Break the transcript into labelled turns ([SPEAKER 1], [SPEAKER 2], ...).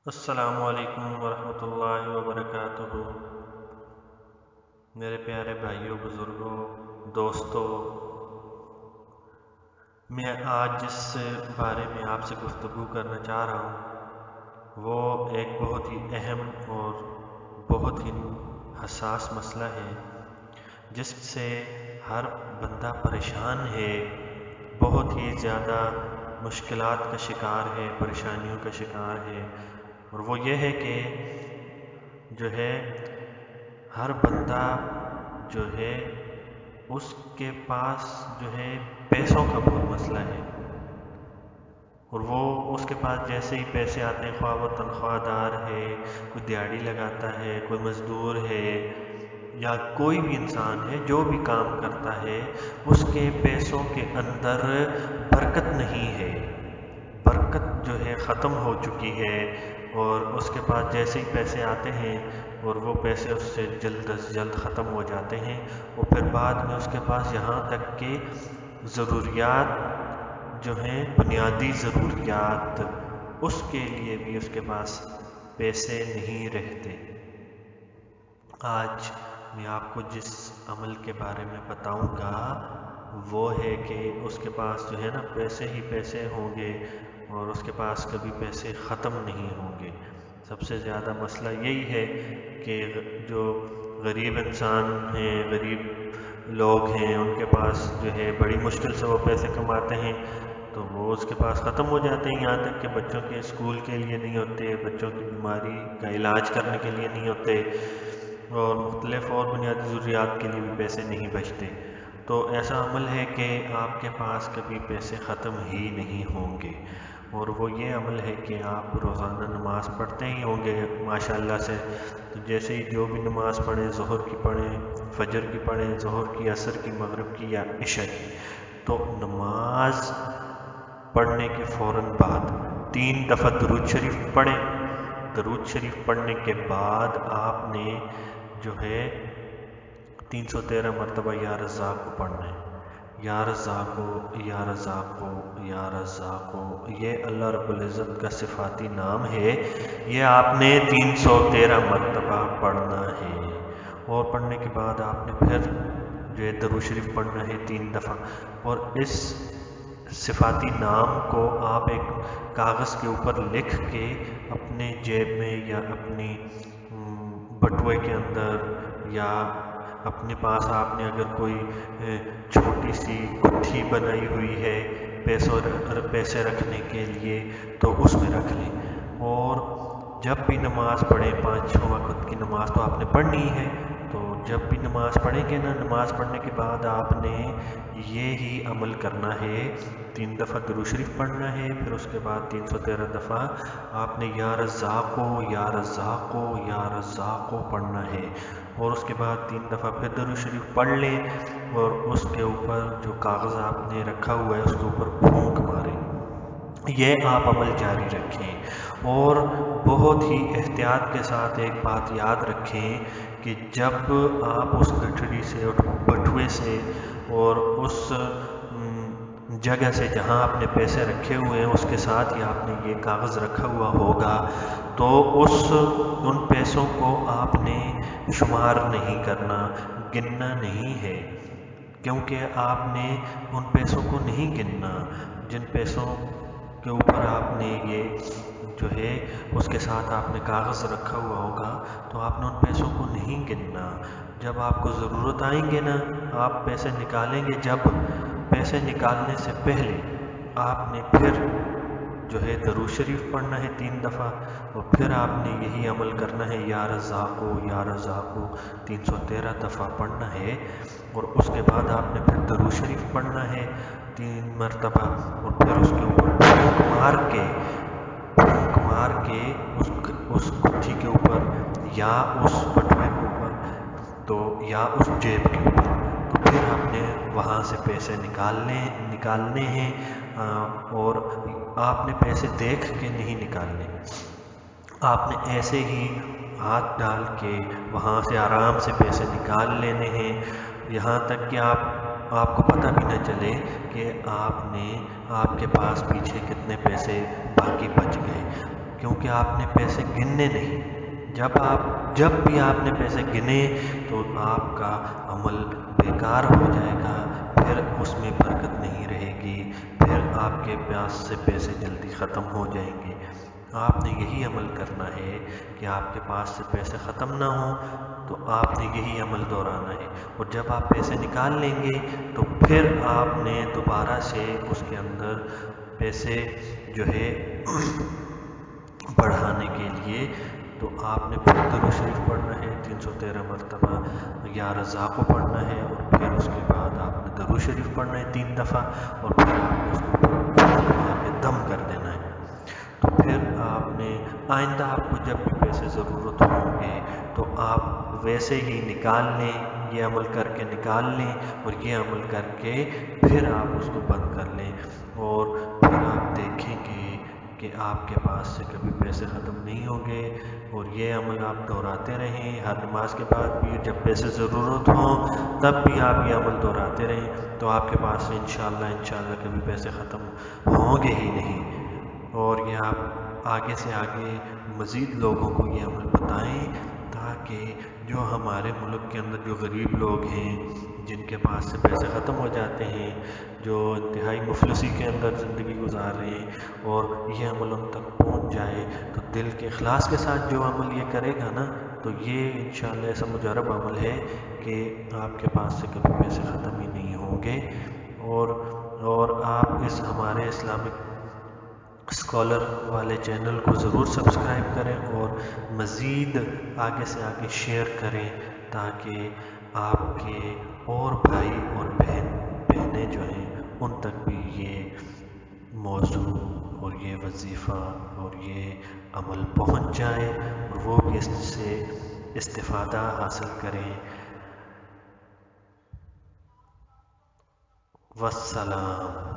[SPEAKER 1] السلام علیکم ورحمۃ اللہ وبرکاتہ۔ میرے پیارے بھائیوں، بزرگوں، دوستوں، میں آج جس بارے میں آپ سے گفتگو کرنا چاہ رہا ہوں وہ ایک بہت ہی اہم اور بہت ہی حساس مسئلہ ہے جس سے ہر بندہ پریشان ہے، بہت ہی زیادہ مشکلات کا شکار ہے، پریشانیوں کا شکار ہے، اور وہ یہ ہے کہ جو ہے ہر بندہ جو ہے اس کے پاس جو ہے پیسوں کا بہت مسئلہ ہے، اور وہ اس کے پاس جیسے ہی پیسے آتے ہیں، خواہ وہ تنخواہ دار ہے، کوئی دیہڑی لگاتا ہے، کوئی مزدور ہے، یا کوئی بھی انسان ہے جو بھی کام کرتا ہے، اس کے پیسوں کے اندر برکت نہیں ہے، برکت جو ہے ختم ہو چکی ہے، اور اس کے پاس جیسے ہی پیسے آتے ہیں اور وہ پیسے اس سے جلد از جلد ختم ہو جاتے ہیں، اور پھر بعد میں اس کے پاس یہاں تک کہ ضروریات جو ہیں، بنیادی ضروریات، اس کے لیے بھی اس کے پاس پیسے نہیں رہتے۔ آج میں آپ کو جس عمل کے بارے میں بتاؤں گا وہ ہے کہ اس کے پاس جو ہے نا پیسے ہی پیسے ہوں گے اور اس کے پاس کبھی پیسے ختم نہیں ہوں گے۔ سب سے زیادہ مسئلہ یہی ہے کہ جو غریب انسان ہیں، غریب لوگ ہیں، ان کے پاس جو ہے بڑی مشکل سے وہ پیسے کماتے ہیں، تو وہ اس کے پاس ختم ہو جاتے ہیں، یہاں تک کہ بچوں کے اسکول کے لیے نہیں ہوتے، بچوں کی بیماری کا علاج کرنے کے لیے نہیں ہوتے، اور مختلف اور بنیادی ضروریات کے لیے بھی پیسے نہیں بچتے۔ تو ایسا عمل ہے کہ آپ کے پاس کبھی پیسے ختم ہی نہیں ہوں گے، اور وہ یہ عمل ہے کہ آپ روزانہ نماز پڑھتے ہی ہوں گے ماشاءاللہ سے۔ تو جیسے ہی جو بھی نماز پڑھیں، ظہر کی پڑھیں، فجر کی پڑھیں، ظہر کی، عصر کی، مغرب کی یا عشاء کی، تو نماز پڑھنے کے فوراً بعد 3 دفعہ درود شریف پڑھیں۔ درود شریف پڑھنے کے بعد آپ نے جو ہے 313 مرتبہ یا رزاق پڑھنا ہے۔ یا رزاقو، یا رزاقو، یا رزاقو، یہ اللہ رب العزت کا صفاتی نام ہے، یہ آپ نے 313 مرتبہ پڑھنا ہے، اور پڑھنے کے بعد آپ نے پھر جو ہے درود شریف پڑھنا ہے 3 دفعہ، اور اس صفاتی نام کو آپ ایک کاغذ کے اوپر لکھ کے اپنے جیب میں یا اپنی بٹوے کے اندر یا اپنے پاس آپ نے اگر کوئی چھوٹی سی گٹھی بنائی ہوئی ہے پیسے رکھنے کے لیے تو اس میں رکھ لیں، اور جب بھی نماز پڑھیں، 5 وقت کی نماز تو آپ نے پڑھنی ہے، تو جب بھی نماز پڑھیں گے نا، نماز پڑھنے کے بعد آپ نے یہی عمل کرنا ہے، 3 دفعہ درود شریف پڑھنا ہے، پھر اس کے بعد 313 دفعہ آپ نے یا رزاقو، یا رزاقو، یا رزاقو پڑھنا ہے، اور اس کے بعد 3 دفعہ پھر درود شریف پڑھ لیں، اور اس کے اوپر جو کاغذ آپ نے رکھا ہوا ہے اس کے اوپر پھونک ماریں۔ یہ آپ عمل جاری رکھیں، اور بہت ہی احتیاط کے ساتھ ایک بات یاد رکھیں کہ جب آپ اس گٹھڑی سے، بٹوے سے، اور اس جگہ سے جہاں آپ نے پیسے رکھے ہوئے ہیں اس کے ساتھ ہی آپ نے یہ کاغذ رکھا ہوا ہوگا، تو ان پیسوں کو آپ نے شمار نہیں کرنا، گننا نہیں ہے، کیونکہ آپ نے ان پیسوں کو نہیں گننا، جن پیسوں کے اوپر آپ نے یہ جو ہے اس کے ساتھ آپ نے کاغذ رکھا ہوا ہوگا، تو آپ نے ان پیسوں کو نہیں گننا۔ جب آپ کو ضرورت آئیں گے نا، آپ پیسے نکالیں گے، جب پیسے نکالنے سے پہلے آپ نے پھر جو ہے درود شریف پڑھنا ہے 3 دفعہ، اور پھر آپ نے یہی عمل کرنا ہے، یا رزاقو، یا رزاقو 313 دفعہ پڑھنا ہے، اور اس کے بعد آپ نے پھر درود شریف پڑھنا ہے 3 مرتبہ، اور پھر اس کے اوپر پھونک مار کے اس گٹھی کے اوپر یا اس بٹوے کے اوپر، تو یا اس جیب کے اوپر، تو پھر آپ نے وہاں سے پیسے نکالنے ہیں، اور آپ نے پیسے دیکھ کے نہیں نکالنے، آپ نے ایسے ہی ہاتھ ڈال کے وہاں سے آرام سے پیسے نکال لینے ہیں، یہاں تک کہ آپ کو پتہ بھی نہ چلے کہ آپ کے پاس پیچھے کتنے پیسے باقی بچ گئے۔ کیونکہ آپ نے پیسے گننے نہیں۔ جب بھی آپ نے پیسے گنے تو آپ کا عمل بیکار ہو جائے گا، پھر اس میں برکت نہیں رہے گی، پھر آپ کے پاس سے پیسے جلدی ختم ہو جائیں گے۔ آپ نے یہی عمل کرنا ہے کہ آپ کے پاس سے پیسے ختم نہ ہوں، تو آپ نے یہی عمل دہرانا ہے۔ اور جب آپ پیسے نکال لیں گے تو پھر آپ نے دوبارہ سے اس کے اندر پیسے جو ہے بڑھانے کے لیے تو آپ نے پھر درود شریف پڑھنا ہے 313 مرتبہ، یا رضا کو پڑھنا ہے، اور پھر اس کے بعد آپ نے درود شریف پڑھنا ہے 3 دفعہ، اور پھر آپ نے اس کو مار کے دم کر دینا ہے۔ تو پھر آپ نے آئندہ آپ کو جب بھی پیسے ضرورت ہوں گے تو آپ ویسے ہی نکال لیں، یہ عمل کر کے نکال لیں، اور یہ عمل کر کے پھر آپ اس کو بند کر لیں، اور پھر آپ دیکھیں گے کہ آپ کے پاس سے کبھی پیسے ختم نہیں ہوں گے۔ اور یہ عمل آپ دہراتے رہیں، ہر نماز کے بعد بھی، جب پیسے ضرورت ہوں تب بھی آپ یہ عمل دہراتے رہیں، تو آپ کے پاس سے انشاءاللہ کبھی پیسے ختم ہوں گے ہی نہیں۔ اور یہ آپ آگے سے آگے مزید لوگوں کو یہ عمل بتائیں، تاکہ جو ہمارے ملک کے اندر جو غریب لوگ ہیں، جن کے پاس سے پیسے ختم ہو جاتے ہیں، جو انتہائی مفلسی کے اندر زندگی گزار رہے ہیں، اور یہ عمل ان تک پہنچ جائے، تو دل کے اخلاص کے ساتھ جو عمل یہ کرے گا نا، تو یہ انشاءاللہ ایسا مجرب عمل ہے کہ آپ کے پاس سے کبھی پیسے ختم ہی نہیں ہوں گے۔ اور آپ اس ہمارے اسلامک اسکالر والے چینل کو ضرور سبسکرائب کریں، اور مزید آگے سے آگے شیئر کریں، تاکہ آپ کے اور بھائی اور بہنیں جو ہیں ان تک بھی یہ موضوع اور یہ وظیفہ اور یہ عمل پہنچ جائے، اور وہ بھی اس سے استفادہ حاصل کریں۔ والسلام۔